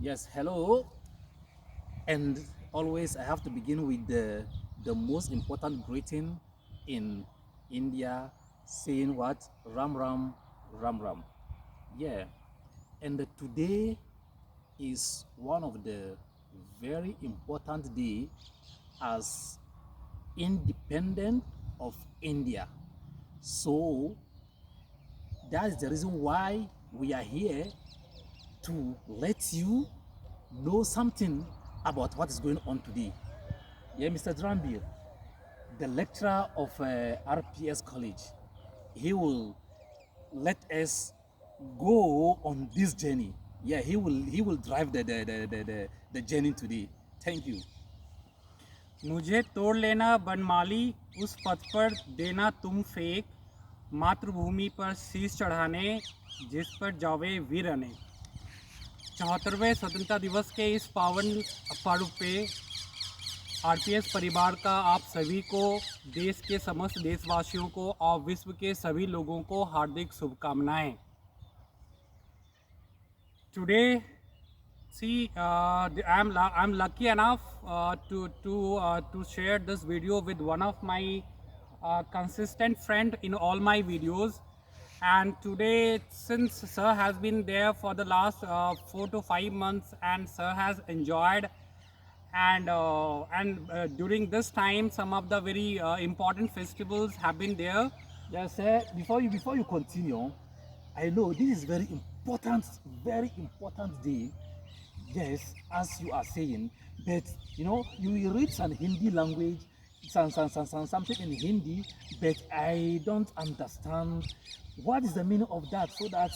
Yes, hello. And always I have to begin with the most important greeting in India, saying what? Ram Ram, Ram Ram. Yeah. And today is one of the very important day as independent of India. So that is the reason why we are here to let you know something about what is going on today. Yeah, Mr. Drambil, the lecturer of RPS College, he will let us go on this journey. Yeah, he will drive the journey today. Thank you. मुझे तोड़ लेना बनमाली उस पथ पर देना तुम फेंक मातृभूमि पर शीश चढ़ाने जिस पर जावे वीर अनेक। 74वें स्वतंत्रता दिवस के इस पावन पर्व पे आरपीएस परिवार का आप सभी को, देश के समस्त देशवासियों को और विश्व के सभी लोगों को हार्दिक शुभकामनाएं। Today, see, I'm lucky enough to share this video with one of my consistent friend in all my videos. And today, since sir has been there for the last 4 to 5 months, and sir has enjoyed, and during this time, some of the very important festivals have been there. Yes, sir. Before you continue, I know this is very important day. Yes, as you are saying, but you will read some Hindi language, something in Hindi, but I don't understand what is the meaning of that. So that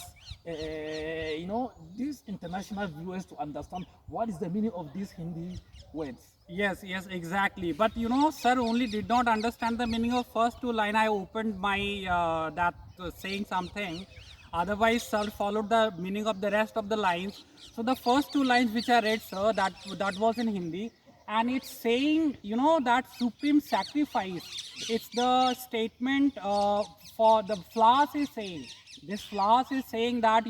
these international viewers to understand what is the meaning of these Hindi words. Yes, exactly. But sir only did not understand the meaning of first two line. I opened my that saying something. Otherwise, sir followed the meaning of the rest of the lines. So the first two lines which I read, sir, that was in Hindi, and it's saying that supreme sacrifice. It's the statement for the flowers is saying. This flowers is saying that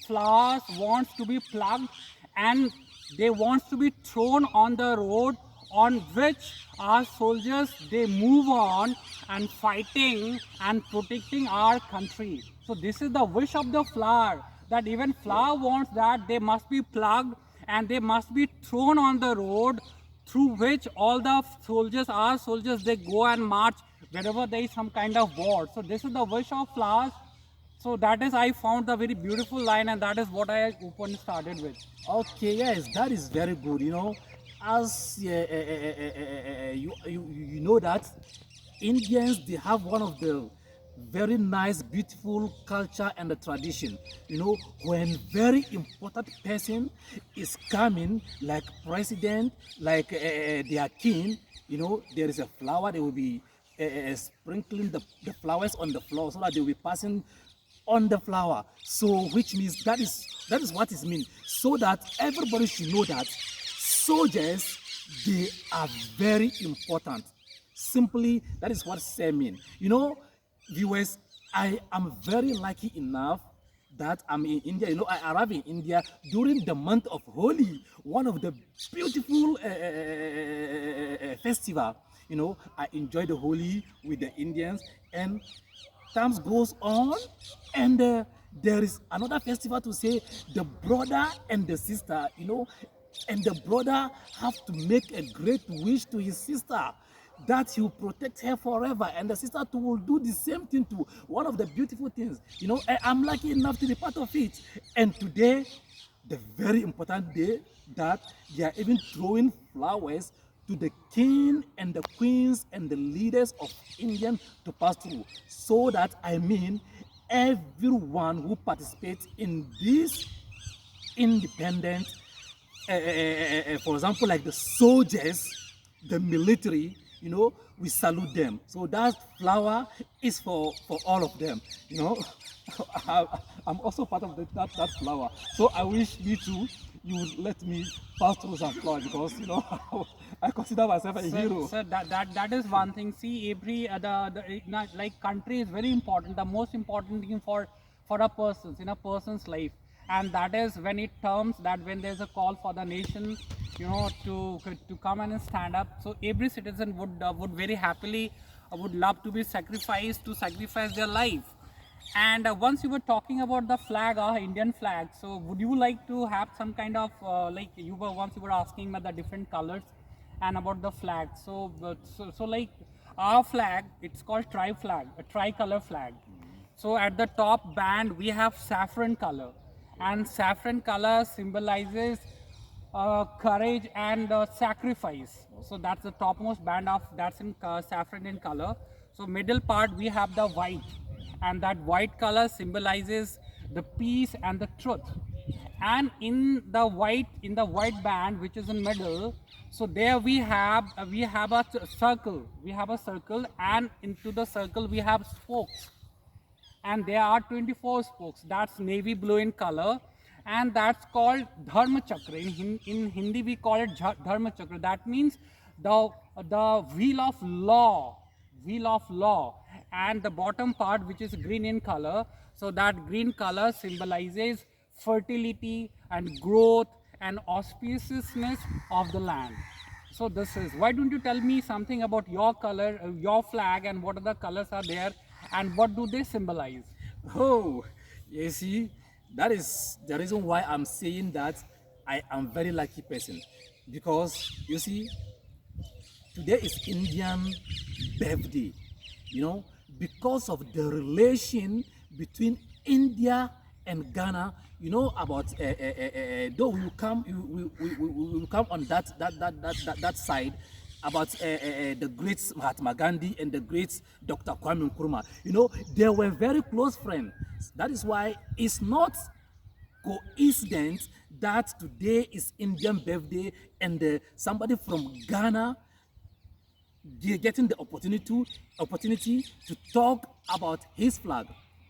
flowers wants to be plucked and they want to be thrown on the road on which our soldiers they move on and fighting and protecting our country. So this is the wish of the flower, that even flower wants that they must be plucked and they must be thrown on the road through which all the soldiers, our soldiers, they go and march wherever there is some kind of war. So this is the wish of flowers. So that is, I found the very beautiful line, and that is what I opened started with. Okay, yes, that is very good. As you know that Indians, they have one of the very nice, beautiful culture and the tradition. When very important person is coming, like president, like their king, there is a flower. They will be sprinkling the flowers on the floor so that they will be passing on the flower. So which means that is what it means. So that everybody should know that soldiers, they are very important. Simply, that is what say mean. Viewers, I am very lucky enough that I'm in India. I arrived in India during the month of Holi, one of the beautiful festival. I enjoy the Holi with the Indians, and times goes on, and there is another festival to say the brother and the sister. And the brother have to make a great wish to his sister that he will protect her forever, and the sister too will do the same thing to one of the beautiful things. I'm lucky enough to be part of it. And today, the very important day, that they are even throwing flowers to the king and the queens and the leaders of Indian to pass through, so that everyone who participates in this independent, for example, like the soldiers, the military, we salute them. So that flower is for all of them. I'm also part of that flower. So I wish me too, you would let me pass through some flower, because I consider myself a hero. Sir, that is one thing. See, every like country is very important. The most important thing for a person's in a person's life. and that is when it terms that when there's a call for the nation, to come and stand up. So every citizen would very happily would love to be sacrificed to sacrifice their life. And once you were talking about the flag, our Indian flag, so would you like to have some kind of like you were asking about the different colors and about the flag. So like our flag, it's called tri-flag, a tricolor flag. So at the top band we have saffron color, and saffron color symbolizes courage and sacrifice. So that's the topmost band of that's in saffron in color. So middle part we have the white, and that white color symbolizes the peace and the truth. And in the white band which is in middle, so there we have a circle, and into the circle we have spokes, and there are 24 spokes. That's navy blue in color, and that's called dharma chakra. In Hindi we call it dharma chakra. That means the wheel of law. And the bottom part, which is green in color, so that green color symbolizes fertility and growth and auspiciousness of the land. So this is, why don't you tell me something about your color, your flag, and what other colors are there, and what do they symbolize? Oh, you see, that is the reason why I'm saying that I am very lucky person, because you see, today is Indian birthday, because of the relation between India and Ghana. About though we will come on that side about the great Mahatma Gandhi and the great Dr. Kwame Nkrumah. They were very close friends. That is why it's not coincidence that today is Indian birthday, and somebody from Ghana, they're getting the opportunity to talk about his flag.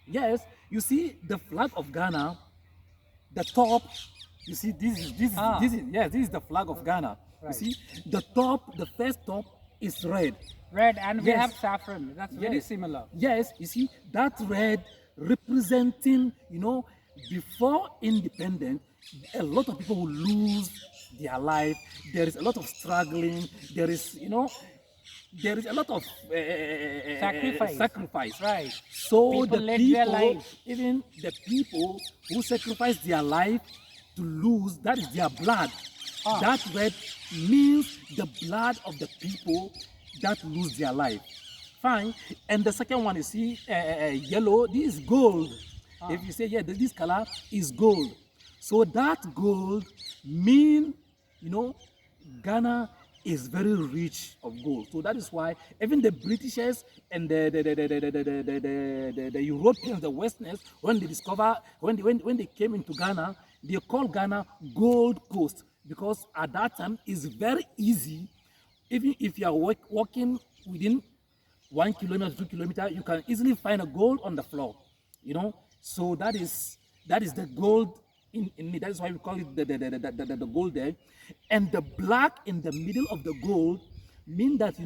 Yes, you see the flag of Ghana, the top. You see, this is the flag of Ghana. Right. You see, the first top is red. Red, and we Yes. have saffron. That's very Yes. similar. Yes, you see that red representing, before independence, a lot of people will lose their life. There is a lot of struggling. There is a lot of sacrifice. Right. So People the let people, their life. even the people who sacrifice their life to lose, that is their blood. Ah. That red means the blood of the people that lose their life. Fine. And the second one, you see, yellow, this is gold. Ah. If you say, yeah, this color is gold. So that gold mean, Ghana is very rich of gold. So that is why even the Britishers and the Europeans, the Westerners, when they came into Ghana, they call Ghana Gold Coast, because at that time it's very easy. Even if you are walking within 1 kilometer, 2 kilometers, you can easily find a gold on the floor. So that is the gold in me. That is why we call it the gold there. And the black in the middle of the gold mean that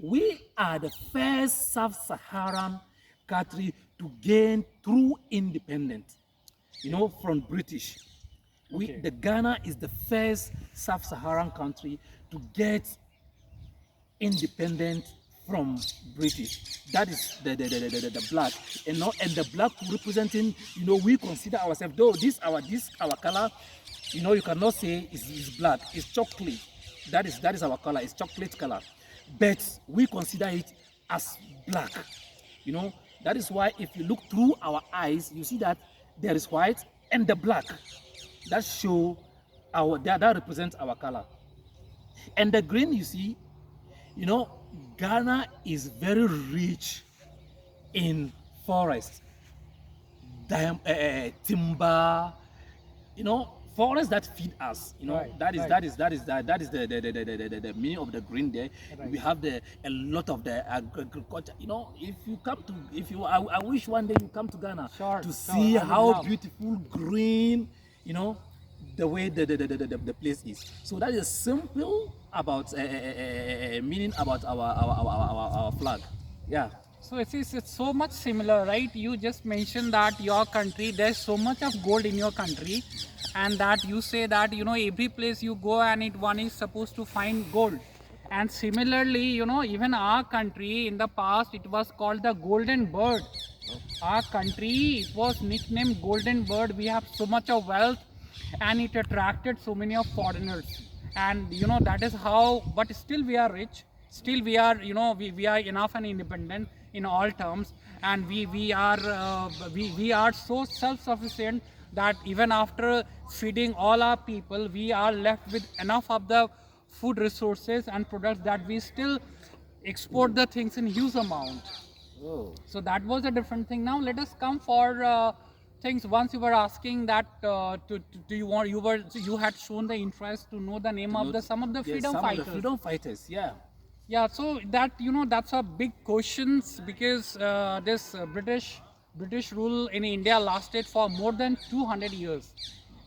we are the first sub-Saharan country to gain true independence, from British. Okay. The Ghana is the first sub-Saharan country to get independent from British. That is the black, and the black representing, we consider ourselves, though this our color, you cannot say it's black, it's chocolate. That is our color, it's chocolate color, but we consider it as black. That is why if you look through our eyes, you see that there is white and the black. That that represents our color. And the green, you see, Ghana is very rich in forest, timber, forests that feed us. Right, That is right. the meaning of the green there. Right. We have a lot of the agriculture. I wish one day you come to Ghana Sure, to sure, see I would how love. beautiful green, the way the place is. So that is simple about meaning about our flag. Yeah. So it's so much similar, right? You just mentioned that your country, there's so much of gold in your country, and that you say that every place you go and one is supposed to find gold. And similarly, even our country in the past it was called the Golden Bird. Our country, it was nicknamed Golden Bird. We have so much of wealth, and it attracted so many of foreigners. And that is how. But still we are rich. Still we are we are enough and independent in all terms, and we are so self-sufficient that even after feeding all our people, we are left with enough of the food resources and products that we still export the things in huge amount. Oh, So that was a different thing. Now let us come for things. Once you were asking that do you want you had shown the interest to know the name of the some of the yes, freedom some fighters. of the freedom fighters, yeah. Yeah, so that that's a big questions because this British rule in India lasted for more than 200 years.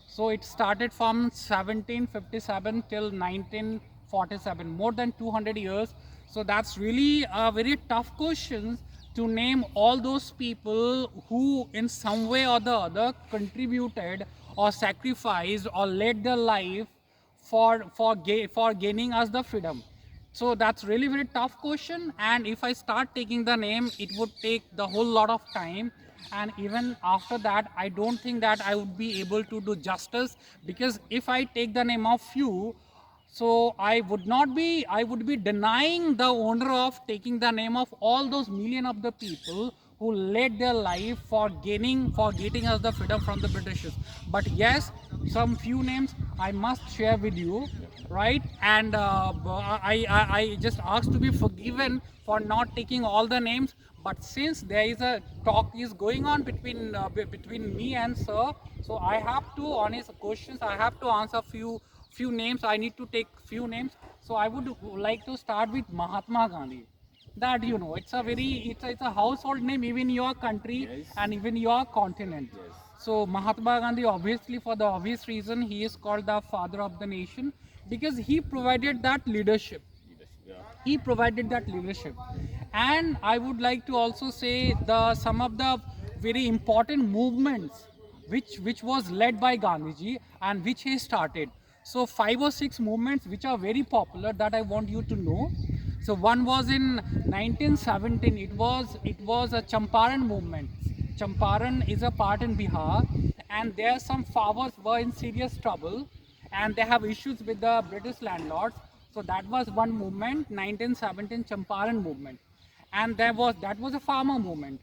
So it started from 1757 till 1947, more than 200 years. So that's really a very tough question to name all those people who, in some way or the other, contributed or sacrificed or led their life for gaining us the freedom. So that's really very tough question, and if I start taking the name, it would take the whole lot of time, and even after that I don't think that I would be able to do justice, because if I take the name of few, so I would be denying the honor of taking the name of all those million of the people who led their life for getting us the freedom from the Britishers. But yes, some few names I must share with you, right? And I just ask to be forgiven for not taking all the names. But since there is a talk is going on between me and sir, so I have to, on his questions, I have to answer few names. I need to take few names. So I would like to start with Mahatma Gandhi. That it's a very it's a household name even in your country Yes. and even your continent. Yes. So Mahatma Gandhi, obviously for the obvious reason, he is called the father of the nation because he provided that leadership. Yeah. He provided that leadership. And I would like to also say the some of the very important movements which was led by Gandhiji and which he started. So 5 or 6 movements which are very popular that I want you to know. So one was in 1917. It was a Champaran movement. Champaran is a part in Bihar, and there some farmers were in serious trouble, and they have issues with the British landlords. So that was one movement, 1917 Champaran movement, and that was a farmer movement.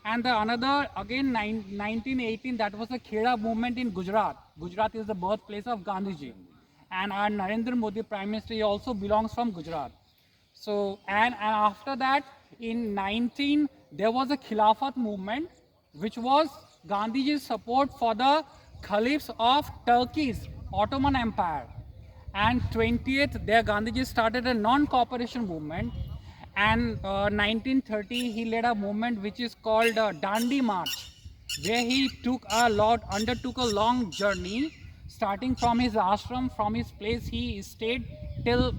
And the another again 1918, that was a Kheda movement in Gujarat. Gujarat is the birthplace of Gandhiji, and our Narendra Modi Prime Minister, he also belongs from Gujarat. So and after that in 19 there was a Khilafat movement, which was Gandhiji's support for the caliphs of Turkey's Ottoman Empire. And 20th there Gandhiji started a non-cooperation movement, and 1930 he led a movement which is called Dandi March, where he undertook a long journey, starting from his ashram, from his place he stayed till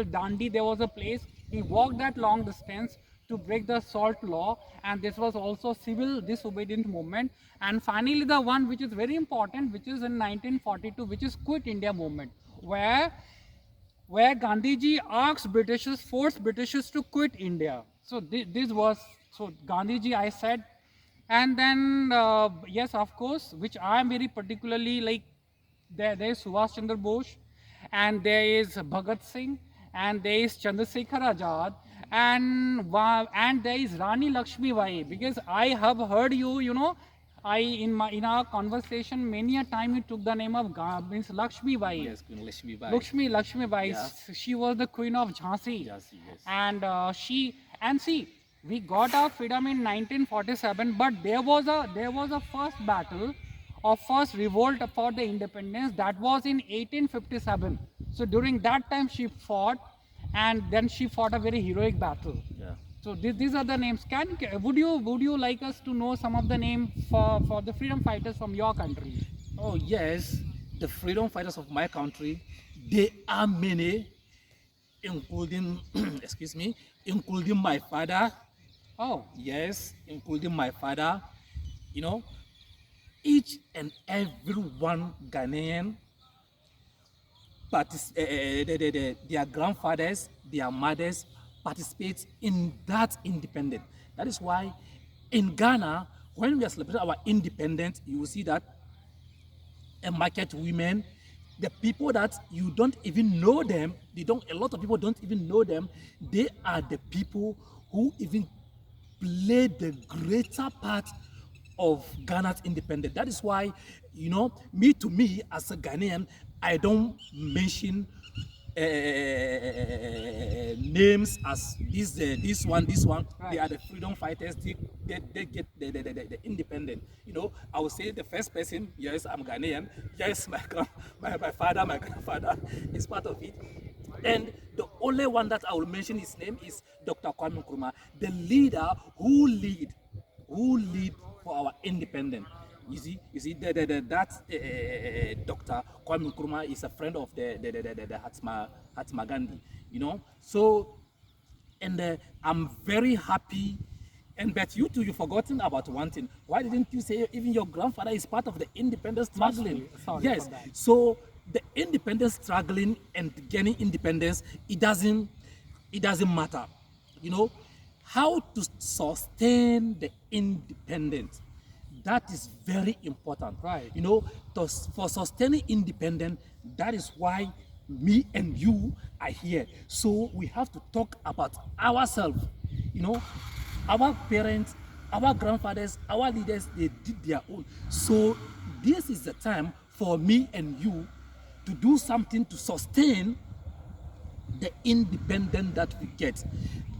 Dandi. There was a place he walked that long distance to break the salt law, and this was also civil disobedient movement. And finally the one which is very important, which is in 1942, which is Quit India movement, where Gandhiji asked Britishers, forced Britishers to quit India. So this was, so Gandhiji, I said. And then yes, of course, which I am very particularly like, there is Subhash Chandra Bose, and there is Bhagat Singh, and there is Chandrasekhar Azad, and there is Rani Lakshmi Bai, because I have heard in our conversation many a time you took the name of means Lakshmi Bai. Yes, Queen Lakshmi Bai. Lakshmi Bai. Yeah. She was the queen of Jhansi. Jhansi, yes. And see, we got our freedom in 1947, but there was a first battle or first revolt for the independence, that was in 1857. So during that time she fought, and then she fought a very heroic battle. Yeah. So these are the names. Would you like us to know some of the names for the freedom fighters from your country? Oh yes, the freedom fighters of my country, they are many, including, excuse me, including my father. Oh, Yes, including my father. You know, each and every one Ghanaian their grandfathers, their mothers participate in that independence. That is why in Ghana, when we are celebrating our independence, you will see that a market women, the people that you don't even know them, a lot of people don't even know them, they are the people who even play the greater part of Ghana's independence. That is why, me to me as a Ghanaian, I don't mention names as this one. They right. are the freedom fighters. They get the independent. I would say the first person. Yes, I'm Ghanaian. Yes, my father, my grandfather is part of it. And the only one that I will mention his name is Dr. Kwame Nkrumah, the leader who lead for our independence. That Dr. Kwame Nkrumah is a friend of the Hatma Gandhi. So, and I'm very happy. And but you too, you've forgotten about one thing. Why didn't you say even your grandfather is part of the independence Must struggling? be. Sorry for Yes. that. So the independence struggling and gaining independence, it doesn't matter. How to sustain the independence. That is very important. Right. For sustaining independence, that is why me and you are here. So we have to talk about ourselves. You know, our parents, our grandfathers, our leaders, they did their own. So this is the time for me and you to do something to sustain the independence that we get.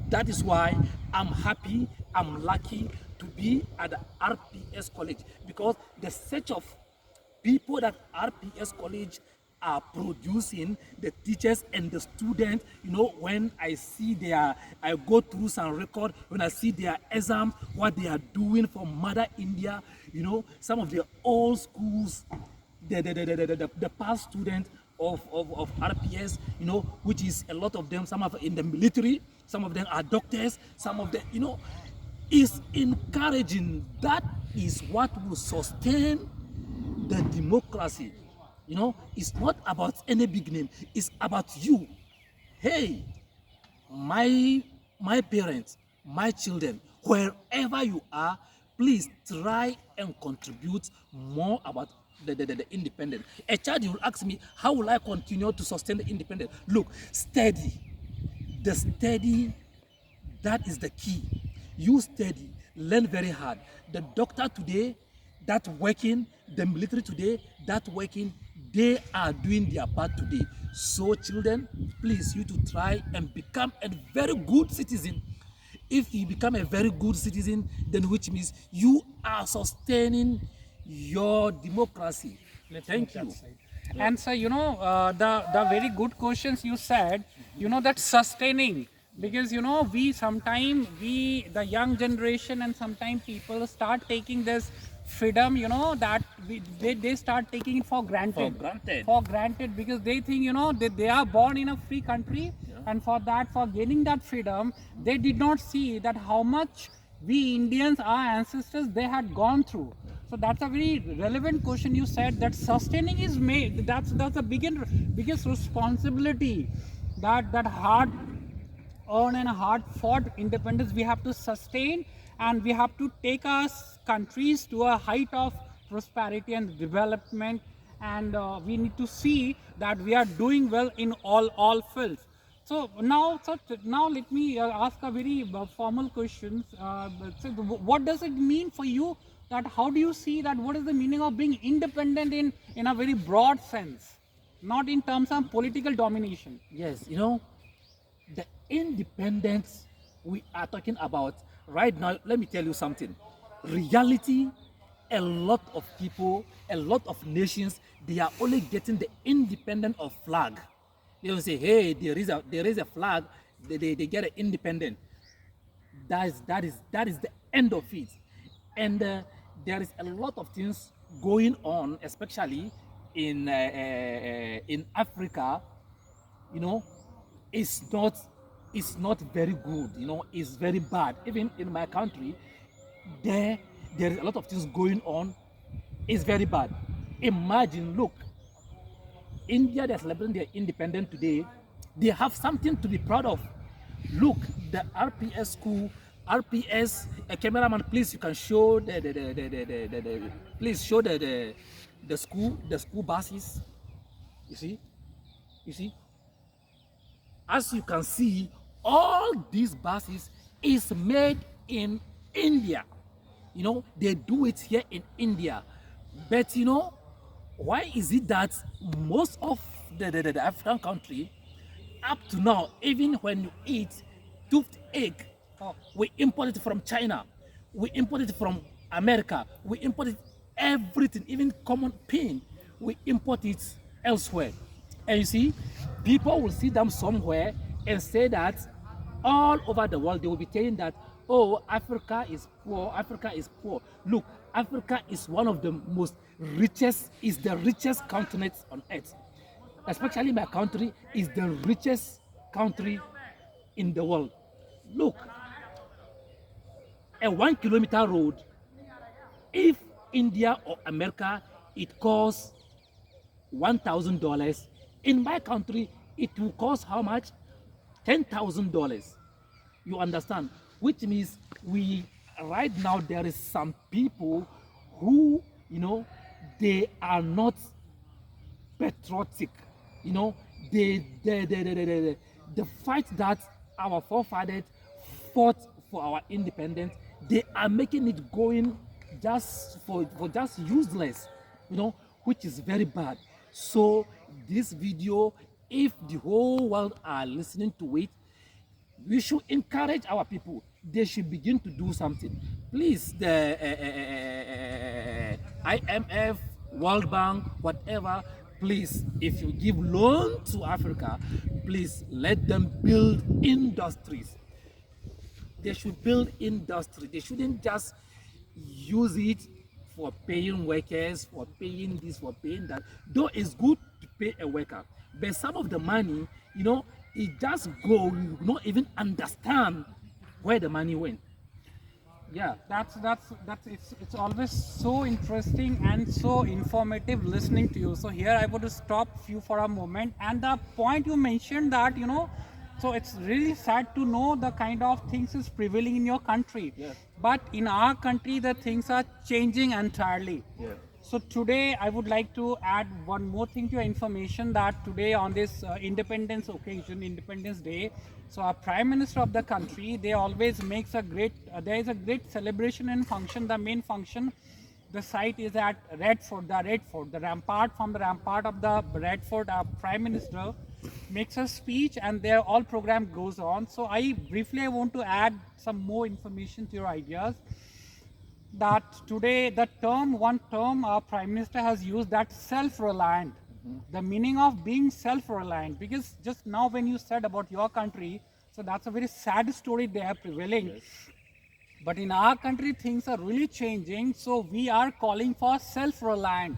That is why I'm happy, I'm lucky to be at the RPS College, because the search of people that RPS College are producing, the teachers and the students, when I go through some record, when I see their exam, what they are doing for Mother India, some of the old schools, the past students of RPS, which is a lot of them, some of in the military, some of them are doctors, some of them, is encouraging. That is what will sustain the democracy. It's not about any big name, it's about you. Hey, my parents, my children, wherever you are, please try and contribute more about the independent. A child will ask me, how will I continue to sustain the independent? Look, steady. The steady, that is the key. You study, learn very hard. The doctor today, that working, the military today, that working, they are doing their part today. So children, please, you to try and become a very good citizen. If you become a very good citizen, then which means you are sustaining your democracy. Thank you. And so, the very good questions you said, that sustaining, because we sometime the young generation and sometimes people start taking this freedom, that they start taking it for granted. For granted, because they think they are born in a free country, and for gaining that freedom, they did not see that how much we Indians, our ancestors, they had gone through. So that's a very relevant question you said, that sustaining is made. That's the biggest responsibility, that hard earned and hard fought independence we have to sustain, and we have to take our countries to a height of prosperity and development, and we need to see that we are doing well in all fields. So now let me ask a very formal question. So what does it mean for you? That how do you see that? What is the meaning of being independent in a very broad sense, not in terms of political domination? Yes, the independence we are talking about right now, let me tell you something. Reality, a lot of people, a lot of nations, they are only getting the independent of flag. They will say, hey, there is a flag, they get an independent. That is the end of it. And there is a lot of things going on, especially in Africa, you know is not very good. You know, it's very bad. Even in my country, there is a lot of things going on. It's very bad. Imagine, look, India, they're celebrating their independence today. They have something to be proud of. Look, the RPS school, RPS, a cameraman, please, you can show please show the school buses. You see, as you can see, all these buses is made in India. You know, they do it here in India. But you know, why is it that most of the African country, up to now, even when you eat toothed egg, we import it from China, we import it from America, we import it everything, even common pain, we import it elsewhere. And you see, people will see them somewhere and say that all over the world they will be saying that, oh, Africa is poor, Africa is poor. Look, Africa is one of the most richest, is the richest continent on earth. Especially my country is the richest country in the world. Look, a 1 kilometer road, if India or America, it costs $1,000. In my country, it will cost how much? $10,000. You understand? Which means we, right now, there is some people who, you know, they are not patriotic. You know, the fight that our forefathers fought for our independence, they are making it going just for just useless, you know, which is very bad. So this video, if the whole world are listening to it, we should encourage our people. They should begin to do something. Please, the IMF, World Bank, whatever, please, if you give loan to Africa, please let them build industries. They should build industry. They shouldn't just use it for paying workers, for paying this, for paying that. Though it's good to pay a worker, but some of the money, you know, it just go, you not even understand where the money went. Yeah, That's it's always so interesting and so informative listening to you. So here I would stop you for a moment, and the point you mentioned that, you know, so it's really sad to know the kind of things is prevailing in your country. Yes. But in our country the things are changing entirely. Yeah. So today I would like to add one more thing to your information, that today on this independence occasion, Independence Day, so our Prime Minister of the country, they always makes a great, there is a great celebration and function. The main function, the site is at Red Fort, the rampart. From the rampart of the Red Fort, our Prime Minister makes a speech and their all program goes on. So I want to add some more information to your ideas, that today one term our Prime Minister has used, that self-reliant. The meaning of being self-reliant, because just now when you said about your country, so that's a very sad story there prevailing. Yes. But in our country things are really changing, so we are calling for self-reliant.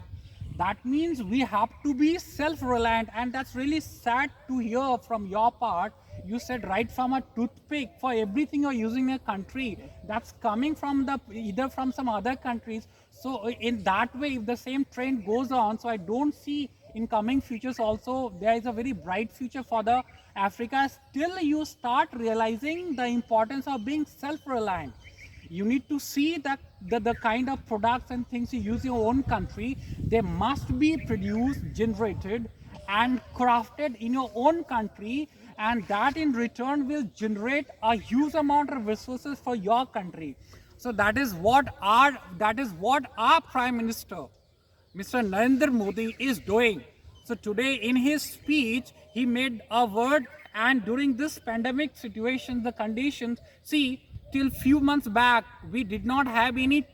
That means we have to be self-reliant, and that's really sad to hear from your part. You said right from a toothpick, for everything you're using in a country, that's coming from either from some other countries. So in that way, if the same trend goes on, so I don't see in coming futures also there is a very bright future for the Africa. Still you start realizing the importance of being self-reliant. You need to see that the kind of products and things you use in your own country, they must be produced, generated and crafted in your own country, and that in return will generate a huge amount of resources for your country. So that is what our Prime Minister, Mr. Narendra Modi, is doing. So today in his speech, he made a word, and during this pandemic situation, the conditions, see, till few months back, we did not have any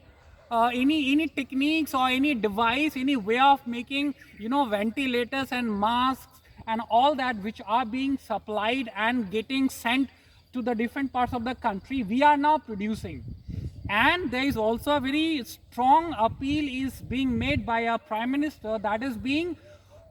techniques or any device, any way of making, you know, ventilators and masks and all that, which are being supplied and getting sent to the different parts of the country. We are now producing. And there is also a very strong appeal is being made by our Prime Minister, that is being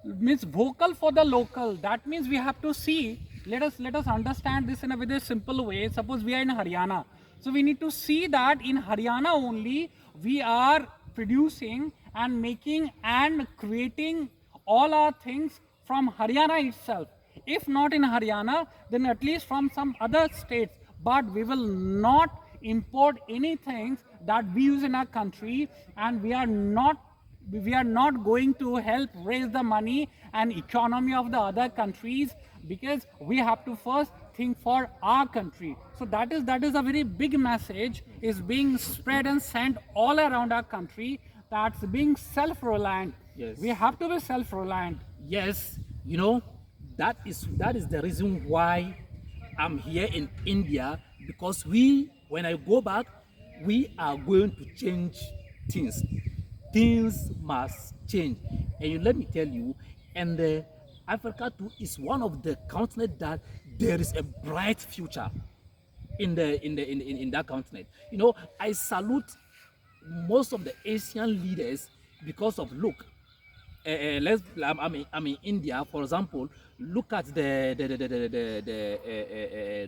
means vocal for the local. That means we have to see, let us understand this in a very simple way. Suppose we are in Haryana, so we need to see that in Haryana only we are producing and making and creating all our things from Haryana itself. If not in Haryana, then at least from some other states. But we will not import anything that we use in our country, and we are not going to help raise the money and economy of the other countries, because we have to first think for our country. So that is a very big message is being spread and sent all around our country, that's being self-reliant. Yes. We have to be self-reliant. Yes, you know, that is the reason why I'm here in India, because when I go back, we are going to change things. Things must change. And let me tell you, and Africa too is one of the continents that there is a bright future in that continent. You know, I salute most of the Asian leaders because of look. I'm in India, for example. Look at the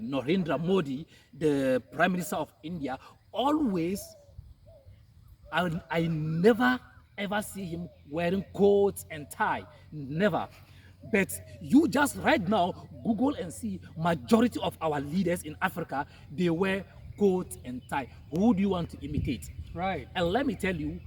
Narendra Modi, the Prime Minister of India. Always, I never ever see him wearing coats and tie. Never. But you just right now Google and see majority of our leaders in Africa, they wear coats and tie. Who do you want to imitate? Right. And let me tell you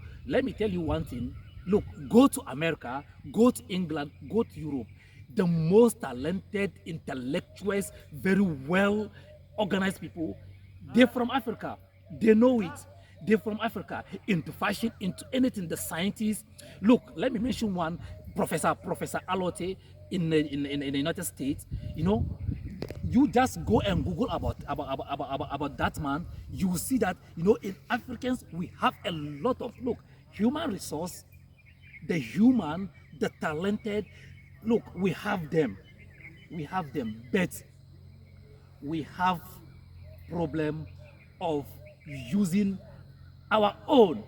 one thing. Look, go to America, go to England, go to Europe. The most talented intellectuals, very well organized people, they're from Africa. They know it. They're from Africa. Into fashion, into anything, the scientists. Look, let me mention one, Professor Alote in the United States. You know, you just go and Google about that man. You will see that, you know, in Africans we have a lot of, look, human resource, the human, the talented. Look, we have them, but we have problem of using our own.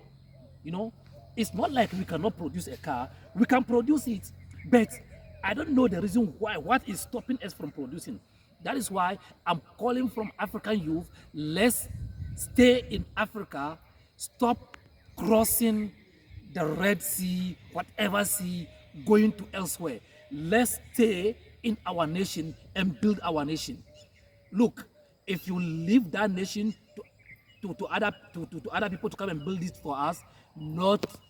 You know, it's not like we cannot produce a car. We can produce it, but I don't know the reason why. What is stopping us from producing? That is why I'm calling from African youth, let's stay in Africa, stop crossing the Red Sea, whatever sea, going to elsewhere. Let's stay in our nation and build our nation. Look, if you leave that nation to other people to come and build it for us,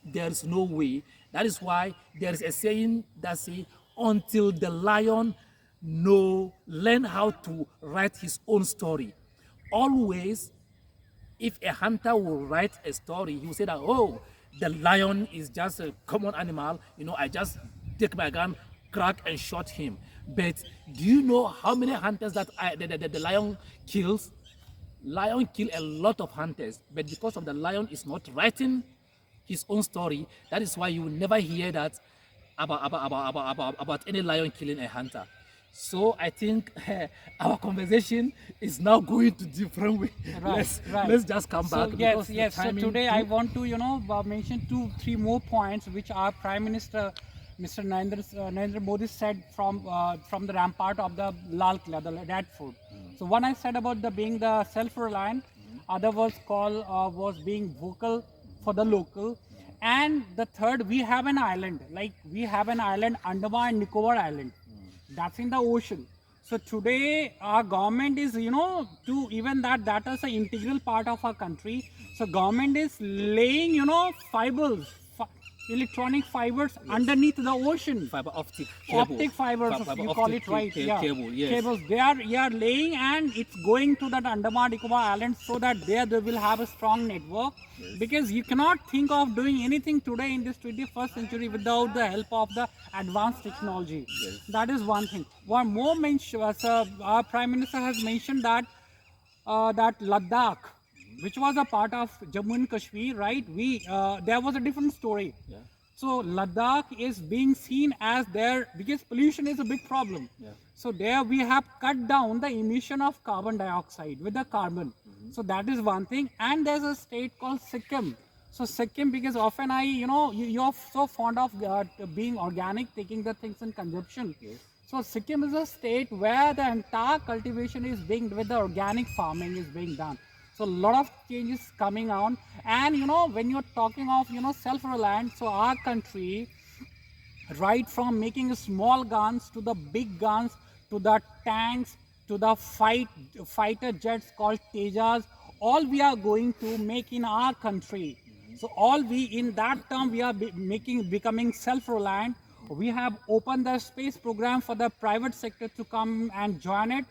there is no way. That is why there is a saying that says, until the lion learn how to write his own story. Always, if a hunter will write a story, he will say that, oh, the lion is just a common animal, you know, I just take my gun, crack and shot him. But do you know how many hunters that the lion kills? Lion kill a lot of hunters, but because of the lion is not writing his own story, that is why you will never hear that about any lion killing a hunter. So I think our conversation is now going to different way. Right, Let's just come back. Yes. So today I want to mention 2-3 more points which our Prime Minister Mr. Narendra Modi said from the rampart of the Lal Killa, the Red Fort. So one I said about being the self-reliant, other was being vocal for the local, and the third, we have an island, Andaman and Nicobar Island, that's in the ocean. So today our government is, to even that is an integral part of our country. So government is laying, fibers, electronic fibers, yes, underneath the ocean. Fiber optic cable. Optic fibers, you call it right. Cable, yes. Cables. They are laying, and it's going to that Andaman Nicobar Islands, so that they will have a strong network. Yes. Because you cannot think of doing anything today in this 21st century without the help of the advanced technology. Yes. That is one thing. One more mention, our Prime Minister has mentioned that Ladakh, which was a part of Jammu and Kashmir, right? There was a different story. Yeah. So Ladakh is being seen as because pollution is a big problem. Yeah. So there we have cut down the emission of carbon dioxide with the carbon. Mm-hmm. So that is one thing. And there's a state called Sikkim. So Sikkim, because often you're so fond of being organic, taking the things in consumption. Yes. So Sikkim is a state where the entire cultivation is being with the organic farming is being done. So a lot of changes coming on, and when you're talking of self-reliant, so our country, right from making small guns to the big guns to the tanks to the fighter jets called Tejas, all we are going to make in our country. So all we in that term we are becoming self-reliant. We have opened the space program for the private sector to come and join it.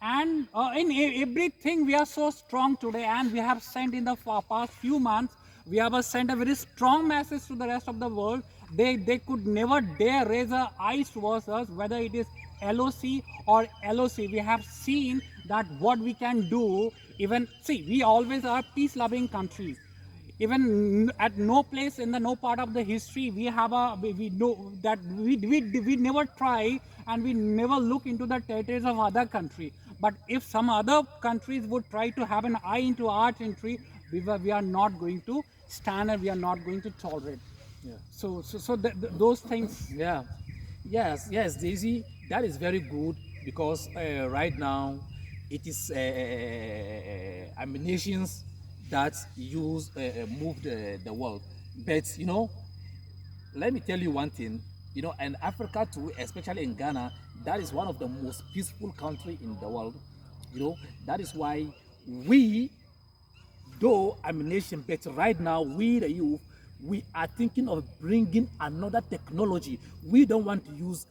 And in everything we are so strong today, and we have sent in the past few months, we have sent a very strong message to the rest of the world. They could never dare raise a eyes towards us, whether it is LOC or LOC. We have seen that what we can do. Even see, we always are peace loving countries. Even at no place in the no part of the history we have we know that we never try, and we never look into the territories of other country. But if some other countries would try to have an eye into our territory, we are not going to stand, and we are not going to tolerate. Yeah. So those things. Yeah, yes, Daisy. That is very good because right now it is nations that use move the world. But let me tell you one thing. And Africa too, especially in Ghana, that is one of the most peaceful country in the world. That is why we, though I'm a nation, but right now we the youth, we are thinking of bringing another technology. We don't want to use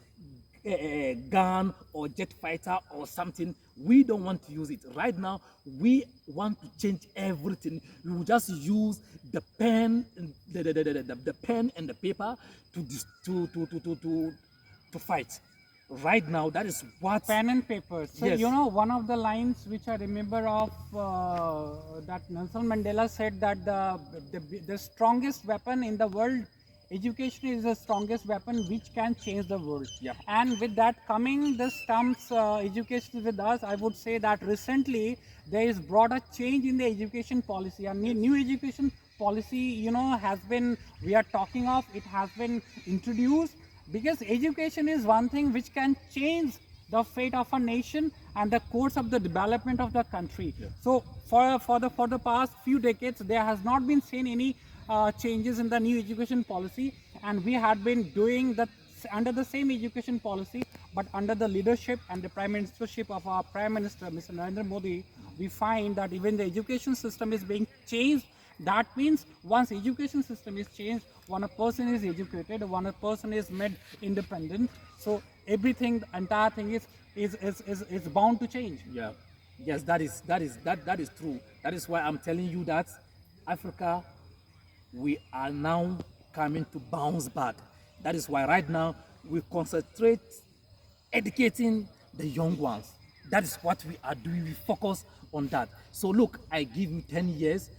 a gun or jet fighter or something. We don't want to use it right now. We want to change everything. We will just use the pen, the pen and the paper to fight. Right now, that is what. Pen and paper. So Yes. one of the lines which I remember of that Nelson Mandela said that the strongest weapon in the world, education is the strongest weapon which can change the world. Yep. And with that coming, this terms education with us, I would say that recently there is brought a change in the education policy. A new education policy, has been, we are talking of, it has been introduced, because education is one thing which can change the fate of a nation and the course of the development of the country. Yeah. So for the past few decades there has not been seen any changes in the new education policy, and we had been doing that under the same education policy, but under the leadership and the prime ministership of our Prime Minister Mr. Narendra Modi, we find that even the education system is being changed. That means once education system is changed, when a person is educated, when a person is made independent, so everything, the entire thing is bound to change. Yeah. Yes, that is true. That is why I'm telling you that Africa, we are now coming to bounce back. That is why right now we concentrate educating the young ones. That is what we are doing. We focus on that. So look, I give you 10 years,